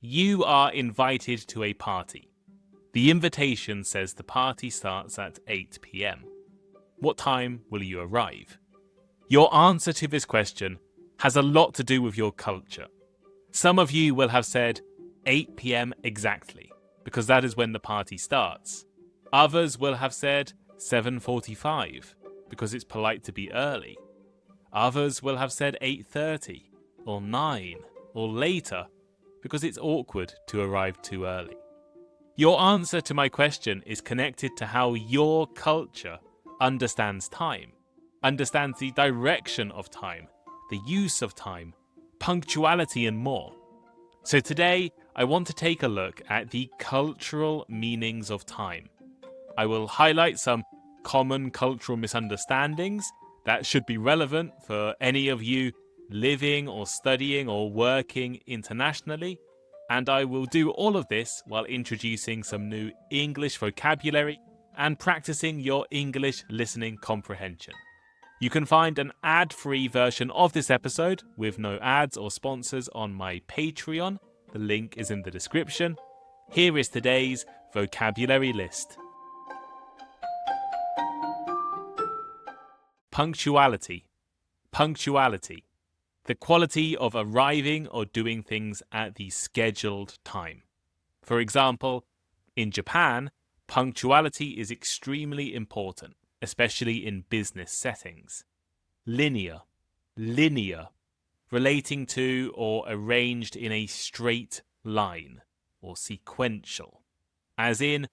You are invited to a party. The invitation says the party starts at 8 p.m. What time will you arrive? Your answer to this question has a lot to do with your culture. Some of you will have said 8 p.m. exactly, because that is when the party starts. Others will have said 7:45, because it's polite to be early. Others will have said 8:30, or 9, or later, because it's awkward to arrive too early. Your answer to my question is connected to how your culture understands time, understands the direction of time, the use of time, punctuality, and more. So today, I want to take a look at the cultural meanings of time. I will highlight some common cultural misunderstandings that should be relevant for any of you living or studying or working internationally, and I will do all of this while introducing some new English vocabulary and practicing your English listening comprehension. You can find an ad-free version of this episode with no ads or sponsors on my Patreon. The link is in the description. Here is today's vocabulary list. Punctuality. Punctuality. The quality of arriving or doing things at the scheduled time. For example, in Japan, punctuality is extremely important, especially in business settings. Linear. Linear. Relating to or arranged in a straight line, or sequential. As in,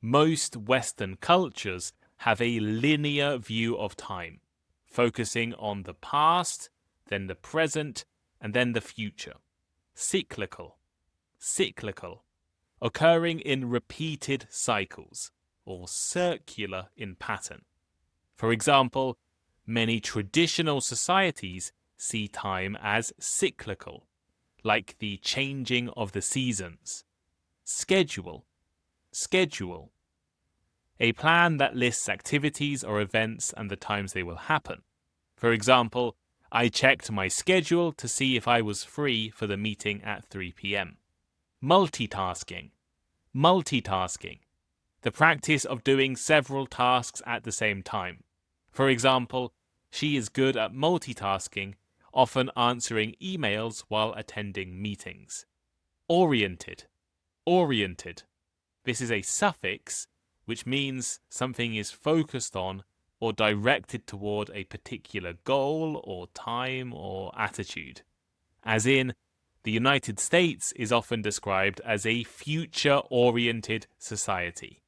most Western cultures have a linear view of time, focusing on the past, then the present, and then the future. Cyclical. Cyclical. Occurring in repeated cycles, or circular in pattern. For example, many traditional societies see time as cyclical, like the changing of the seasons. Schedule. Schedule. A plan that lists activities or events and the times they will happen. For example, I checked my schedule to see if I was free for the meeting at 3 p.m. Multitasking. Multitasking. The practice of doing several tasks at the same time. For example, she is good at multitasking, often answering emails while attending meetings. Oriented. Oriented. This is a suffix which means something is focused on or directed toward a particular goal or time or attitude. As in, the United States is often described as a future-oriented society.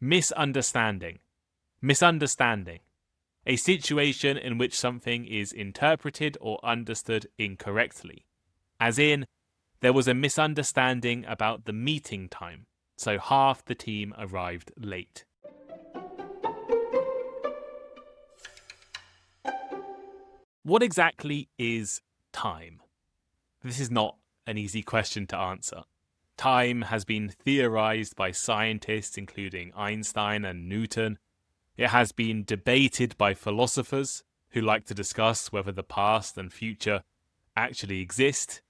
Misunderstanding. Misunderstanding. A situation in which something is interpreted or understood incorrectly. As in, there was a misunderstanding about the meeting time, so half the team arrived late. What exactly is time? This is not an easy question to answer. Time has been theorized by scientists including Einstein and Newton. It has been debated by philosophers who like to discuss whether the past and future actually exist.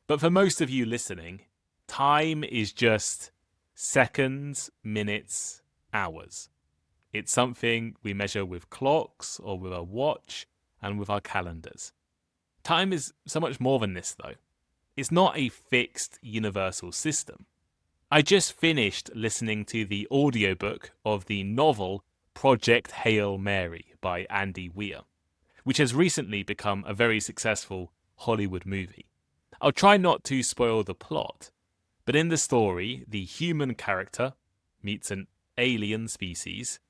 But for most of you listening, time is just seconds, minutes, hours. It's something we measure with clocks or with a watch and with our calendars. Time is so much more than this, though. It's not a fixed universal system. I just finished listening to the audiobook of the novel Project Hail Mary by Andy Weir, which has recently become a very successful Hollywood movie. I'll try not to spoil the plot, but in the story, the human character meets an alien species,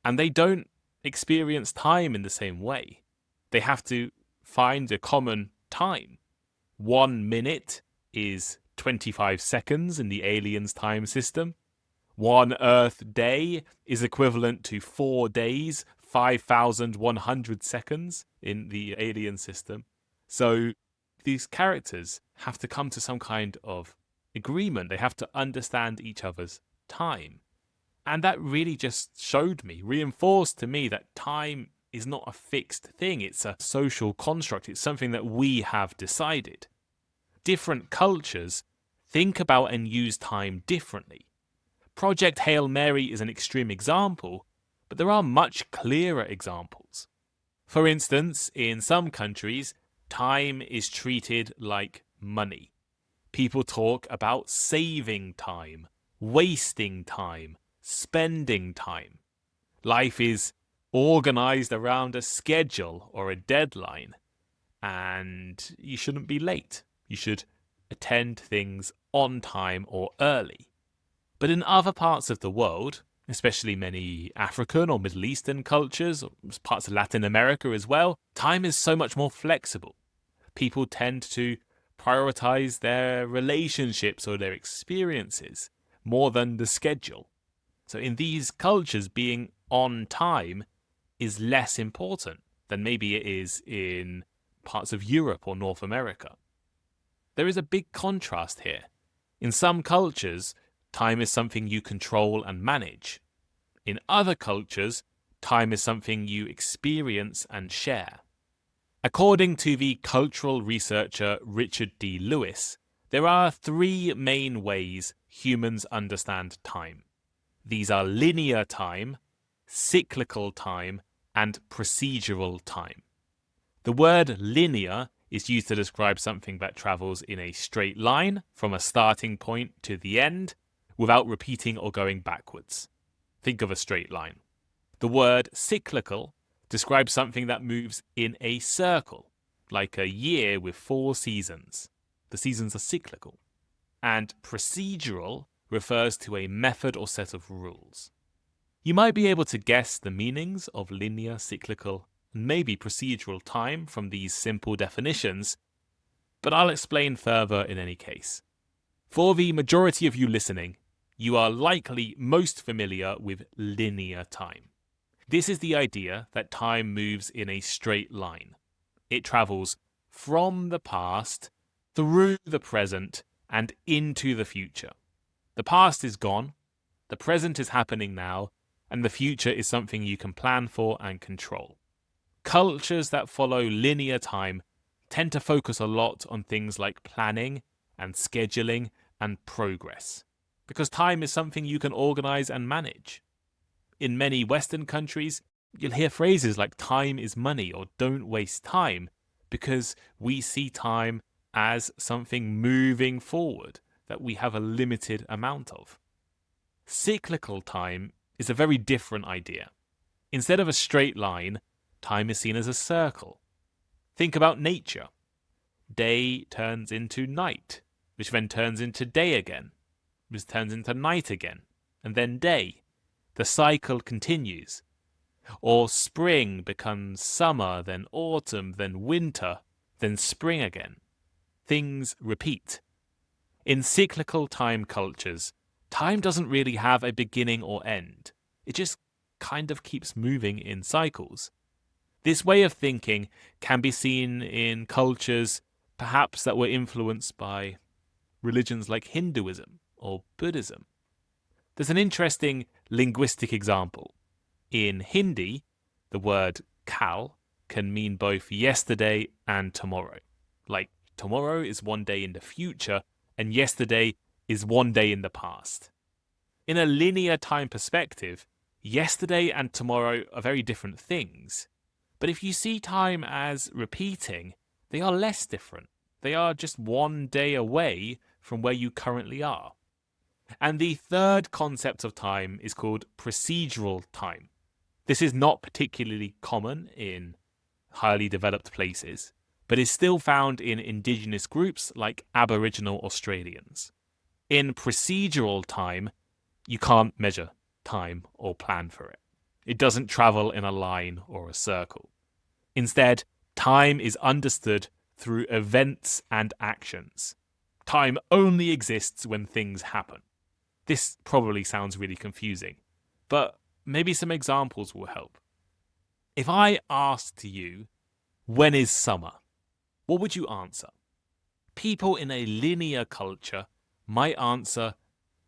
and they don't experience time in the same way. They have to find a common time. 1 minute is 25 seconds in the alien's time system. 1 Earth day is equivalent to 4 days, 5,100 seconds in the alien system. So these characters have to come to some kind of agreement. They have to understand each other's time. And that really just reinforced to me that time is not a fixed thing. It's a social construct. It's something that we have decided. Different cultures think about and use time differently. Project Hail Mary is an extreme example, but there are much clearer examples. For instance, in some countries, time is treated like money. People talk about saving time, wasting time, spending time. Life is organized around a schedule or a deadline, and you shouldn't be late. You should attend things on time or early. But in other parts of the world, especially many African or Middle Eastern cultures, or parts of Latin America as well, time is so much more flexible. People tend to prioritize their relationships or their experiences more than the schedule. So in these cultures, being on time is less important than maybe it is in parts of Europe or North America. There is a big contrast here. In some cultures, time is something you control and manage. In other cultures, time is something you experience and share. According to the cultural researcher Richard D. Lewis, there are three main ways humans understand time. These are linear time, cyclical time, and procedural time. The word linear is used to describe something that travels in a straight line from a starting point to the end without repeating or going backwards. Think of a straight line. The word cyclical describes something that moves in a circle, like a year with 4 seasons. The seasons are cyclical. And procedural refers to a method or set of rules. You might be able to guess the meanings of linear, cyclical, and maybe procedural time from these simple definitions, but I'll explain further in any case. For the majority of you listening, you are likely most familiar with linear time. This is the idea that time moves in a straight line. It travels from the past, through the present, and into the future. The past is gone, the present is happening now, and the future is something you can plan for and control. Cultures that follow linear time tend to focus a lot on things like planning and scheduling and progress, because time is something you can organize and manage. In many Western countries, you'll hear phrases like time is money or don't waste time, because we see time as something moving forward that we have a limited amount of. Cyclical time is a very different idea. Instead of a straight line, time is seen as a circle. Think about nature. Day turns into night, which then turns into day again, which turns into night again, and then day. The cycle continues. Or spring becomes summer, then autumn, then winter, then spring again. Things repeat. In cyclical time cultures, time doesn't really have a beginning or end. It just kind of keeps moving in cycles. This way of thinking can be seen in cultures perhaps that were influenced by religions like Hinduism or Buddhism. There's an interesting linguistic example. In Hindi, the word kal can mean both yesterday and tomorrow. Like tomorrow is one day in the future and yesterday is one day in the past. In a linear time perspective, yesterday and tomorrow are very different things. But if you see time as repeating, they are less different. They are just one day away from where you currently are. And the third concept of time is called procedural time. This is not particularly common in highly developed places, but is still found in indigenous groups like Aboriginal Australians. In procedural time, you can't measure time or plan for it. It doesn't travel in a line or a circle. Instead, time is understood through events and actions. Time only exists when things happen. This probably sounds really confusing, but maybe some examples will help. If I asked you, when is summer? What would you answer? People in a linear culture might answer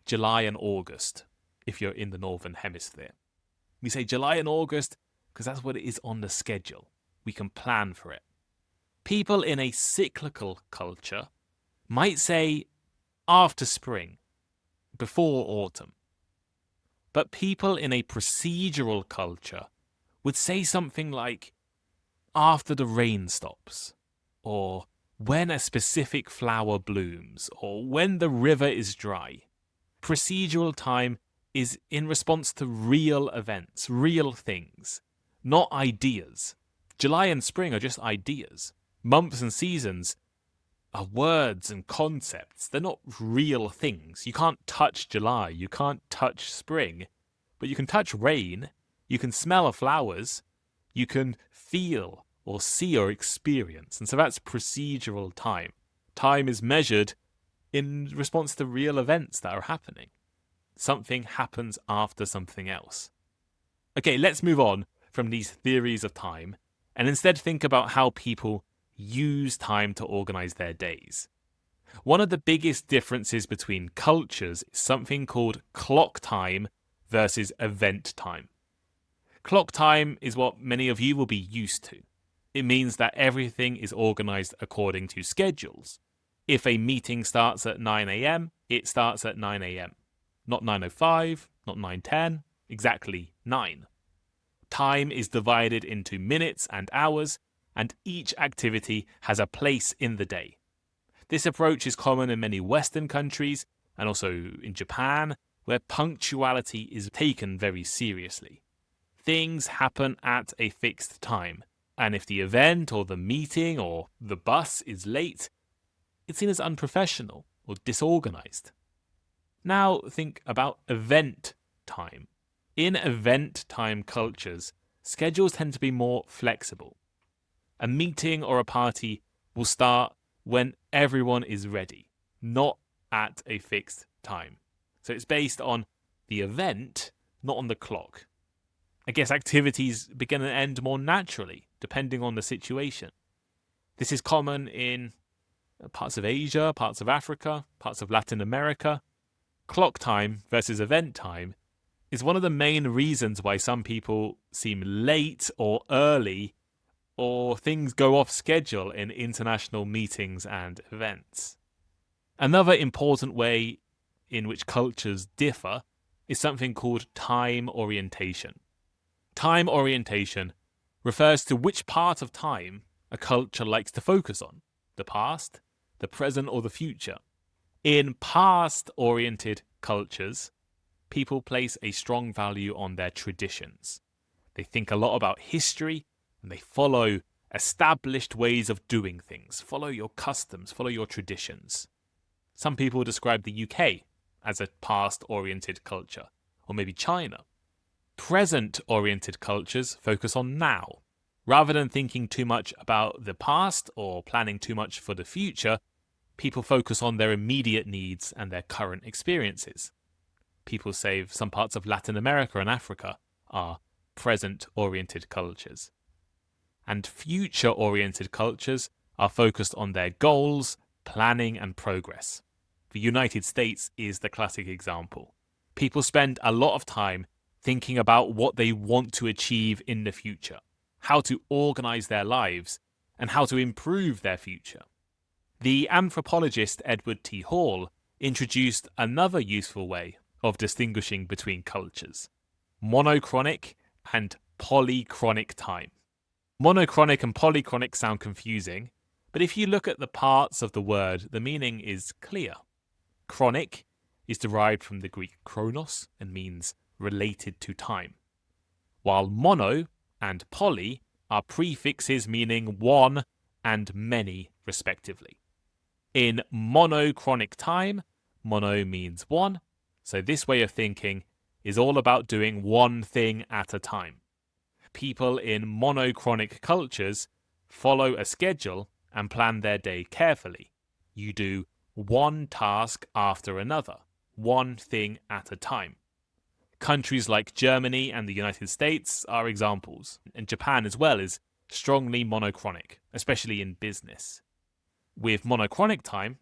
July and August, if you're in the Northern Hemisphere. We say July and August because that's what it is on the schedule. We can plan for it. People in a cyclical culture might say after spring, before autumn. But people in a procedural culture would say something like, after the rain stops, or when a specific flower blooms, or when the river is dry. Procedural time is in response to real events, real things, not ideas. July and spring are just ideas. Months and seasons are words and concepts. They're not real things. You can't touch July, you can't touch spring, but you can touch rain, you can smell flowers, you can feel or see or experience. And so that's procedural time. Time is measured in response to real events that are happening. Something happens after something else. Okay, let's move on from these theories of time and instead think about how people use time to organize their days. One of the biggest differences between cultures is something called clock time versus event time. Clock time is what many of you will be used to. It means that everything is organized according to schedules. If a meeting starts at 9 a.m., it starts at 9 a.m. Not 9:05, not 9:10, exactly 9. Time is divided into minutes and hours, and each activity has a place in the day. This approach is common in many Western countries and also in Japan, where punctuality is taken very seriously. Things happen at a fixed time, and if the event or the meeting or the bus is late, it's seen as unprofessional or disorganized. Now think about event time. In event time cultures, schedules tend to be more flexible. A meeting or a party will start when everyone is ready, not at a fixed time. So it's based on the event, not on the clock. I guess activities begin and end more naturally, depending on the situation. This is common in parts of Asia, parts of Africa, parts of Latin America. Clock time versus event time is one of the main reasons why some people seem late or early, or things go off schedule in international meetings and events. Another important way in which cultures differ is something called time orientation. Time orientation refers to which part of time a culture likes to focus on, the past, the present, or the future. In past-oriented cultures, people place a strong value on their traditions. They think a lot about history, and they follow established ways of doing things. Follow your customs, follow your traditions. Some people describe the UK as a past-oriented culture, or maybe China. Present-oriented cultures focus on now. Rather than thinking too much about the past or planning too much for the future, people focus on their immediate needs and their current experiences. People say some parts of Latin America and Africa are present-oriented cultures. And future-oriented cultures are focused on their goals, planning, and progress. The United States is the classic example. People spend a lot of time thinking about what they want to achieve in the future, how to organize their lives, and how to improve their future. The anthropologist Edward T. Hall introduced another useful way of distinguishing between cultures: monochronic and polychronic time. Monochronic and polychronic sound confusing, but if you look at the parts of the word, the meaning is clear. Chronic is derived from the Greek chronos and means related to time, while mono and poly are prefixes meaning one and many, respectively. In monochronic time, mono means one, so this way of thinking is all about doing one thing at a time. People in monochronic cultures follow a schedule and plan their day carefully. You do one task after another, one thing at a time. Countries like Germany and the United States are examples, and Japan as well is strongly monochronic, especially in business. With monochronic time,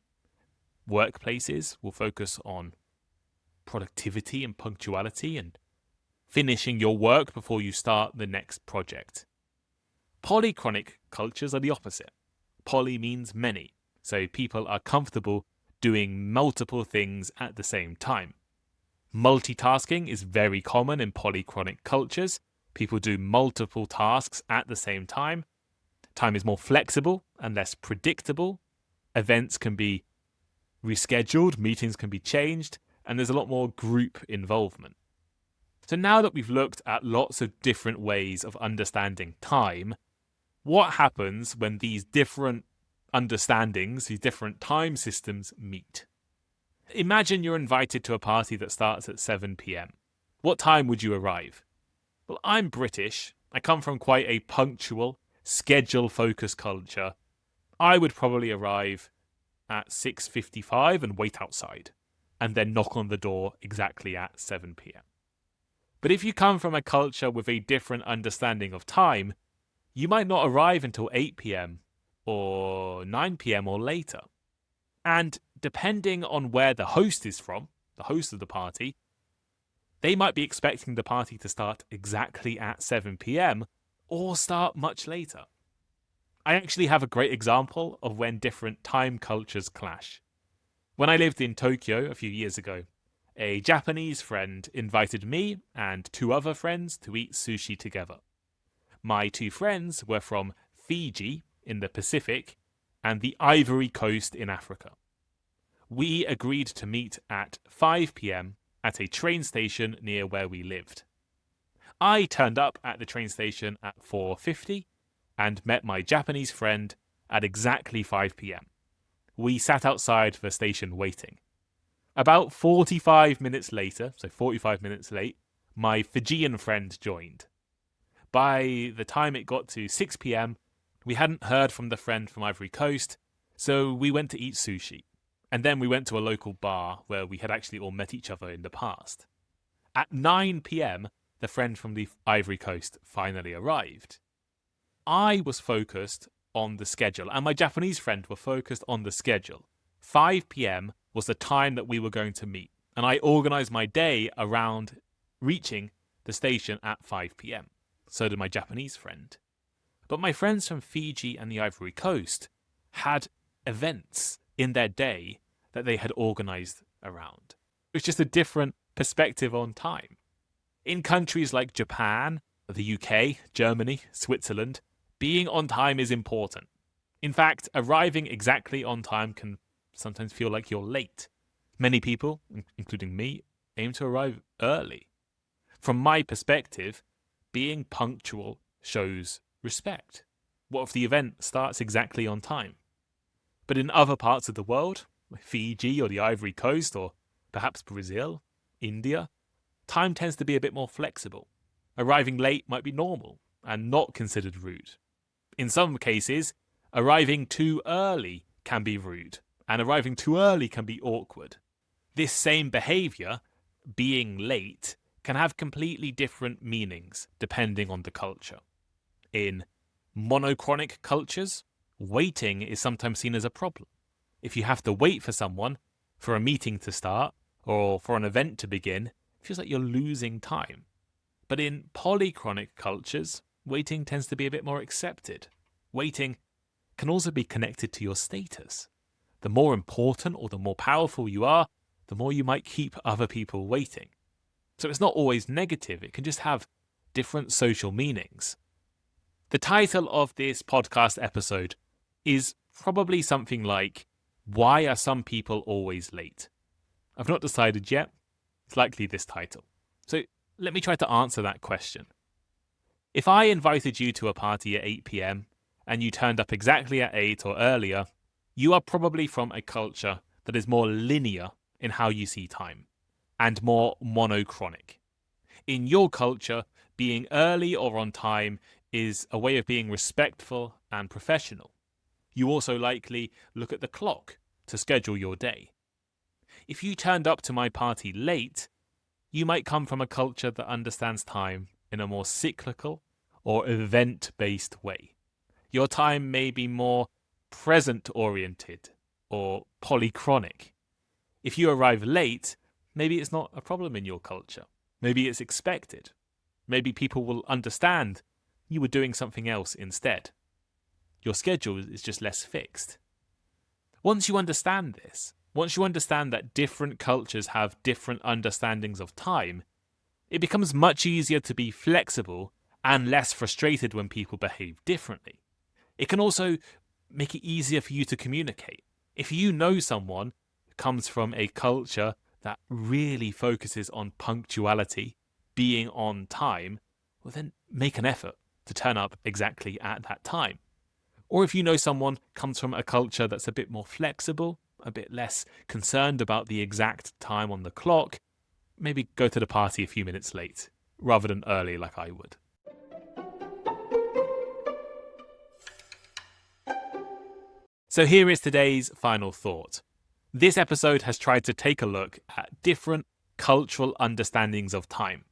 workplaces will focus on productivity and punctuality and finishing your work before you start the next project. Polychronic cultures are the opposite. Poly means many, so people are comfortable doing multiple things at the same time. Multitasking is very common in polychronic cultures. People do multiple tasks at the same time. Time is more flexible and less predictable. Events can be rescheduled, meetings can be changed, and there's a lot more group involvement. So now that we've looked at lots of different ways of understanding time, what happens when these different understandings, these different time systems meet? Imagine you're invited to a party that starts at 7 p.m. What time would you arrive? Well, I'm British. I come from quite a punctual, schedule-focused culture. I would probably arrive at 6:55 and wait outside, and then knock on the door exactly at 7 p.m. But if you come from a culture with a different understanding of time, you might not arrive until 8 p.m. or 9 p.m. or later. And depending on where the host is from, the host of the party, they might be expecting the party to start exactly at 7 p.m. or start much later. I actually have a great example of when different time cultures clash. When I lived in Tokyo a few years ago, a Japanese friend invited me and 2 other friends to eat sushi together. My 2 friends were from Fiji in the Pacific and the Ivory Coast in Africa. We agreed to meet at 5 p.m. at a train station near where we lived. I turned up at the train station at 4:50 and met my Japanese friend at exactly 5 p.m. We sat outside the station waiting. About 45 minutes later, so 45 minutes late, my Fijian friend joined. By the time it got to 6 p.m, we hadn't heard from the friend from Ivory Coast, so we went to eat sushi. And then we went to a local bar where we had actually all met each other in the past. At 9 p.m, the friend from the Ivory Coast finally arrived. I was focused on the schedule, and my Japanese friend were focused on the schedule. 5 p.m. was the time that we were going to meet, and I organised my day around reaching the station at 5 p.m. So did my Japanese friend. But my friends from Fiji and the Ivory Coast had events in their day that they had organised around. It was just a different perspective on time. In countries like Japan, the UK, Germany, Switzerland, being on time is important. In fact, arriving exactly on time can sometimes feel like you're late. Many people, including me, aim to arrive early. From my perspective, being punctual shows respect. What if the event starts exactly on time? But in other parts of the world, like Fiji or the Ivory Coast or perhaps Brazil, India, time tends to be a bit more flexible. Arriving late might be normal and not considered rude. In some cases, arriving too early can be rude, and arriving too early can be awkward. This same behaviour, being late, can have completely different meanings depending on the culture. In monochronic cultures, waiting is sometimes seen as a problem. If you have to wait for someone, for a meeting to start, or for an event to begin, it feels like you're losing time. But in polychronic cultures, waiting tends to be a bit more accepted. Waiting can also be connected to your status. The more important or the more powerful you are, the more you might keep other people waiting. So it's not always negative, it can just have different social meanings. The title of this podcast episode is probably something like, "Why are some people always late?" I've not decided yet. It's likely this title. So let me try to answer that question. If I invited you to a party at 8 p.m. and you turned up exactly at 8 or earlier, you are probably from a culture that is more linear in how you see time and more monochronic. In your culture, being early or on time is a way of being respectful and professional. You also likely look at the clock to schedule your day. If you turned up to my party late, you might come from a culture that understands time in a more cyclical or event-based way. Your time may be more present-oriented or polychronic. If you arrive late, maybe it's not a problem in your culture. Maybe it's expected. Maybe people will understand you were doing something else instead. Your schedule is just less fixed. Once you understand this, Once you understand that different cultures have different understandings of time, it becomes much easier to be flexible and less frustrated when people behave differently. It can also make it easier for you to communicate. If you know someone who comes from a culture that really focuses on punctuality, being on time, well then make an effort to turn up exactly at that time. Or if you know someone comes from a culture that's a bit more flexible, a bit less concerned about the exact time on the clock, maybe go to the party a few minutes late rather than early like I would. So here is today's final thought. This episode has tried to take a look at different cultural understandings of time.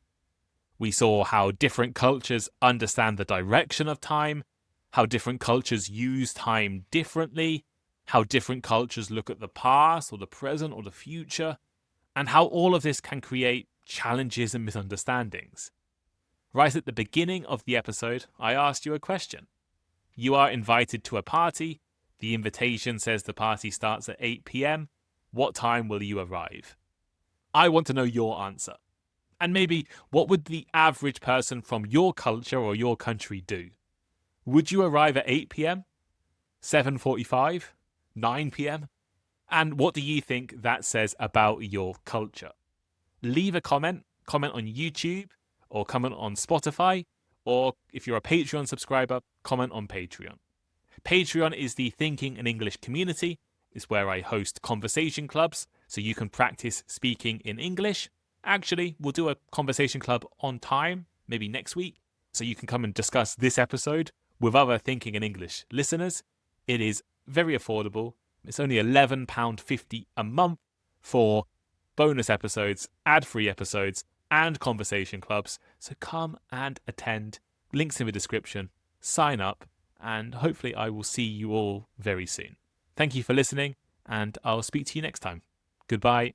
We saw how different cultures understand the direction of time, how different cultures use time differently, how different cultures look at the past or the present or the future, and how all of this can create challenges and misunderstandings. Right at the beginning of the episode, I asked you a question. You are invited to a party. The invitation says the party starts at 8 p.m. What time will you arrive? I want to know your answer. And maybe what would the average person from your culture or your country do? Would you arrive at 8 p.m., 7:45, 9 p.m.? And what do you think that says about your culture? Leave a comment on YouTube or comment on Spotify, or if you're a Patreon subscriber, comment on Patreon. Patreon is the Thinking in English community. It's where I host conversation clubs so you can practice speaking in English. Actually, we'll do a conversation club on time, maybe next week, so you can come and discuss this episode with other Thinking in English listeners. It is very affordable. It's only £11.50 a month for bonus episodes, ad-free episodes, and conversation clubs. So come and attend. Links in the description. Sign up, and hopefully I will see you all very soon. Thank you for listening, and I'll speak to you next time. Goodbye.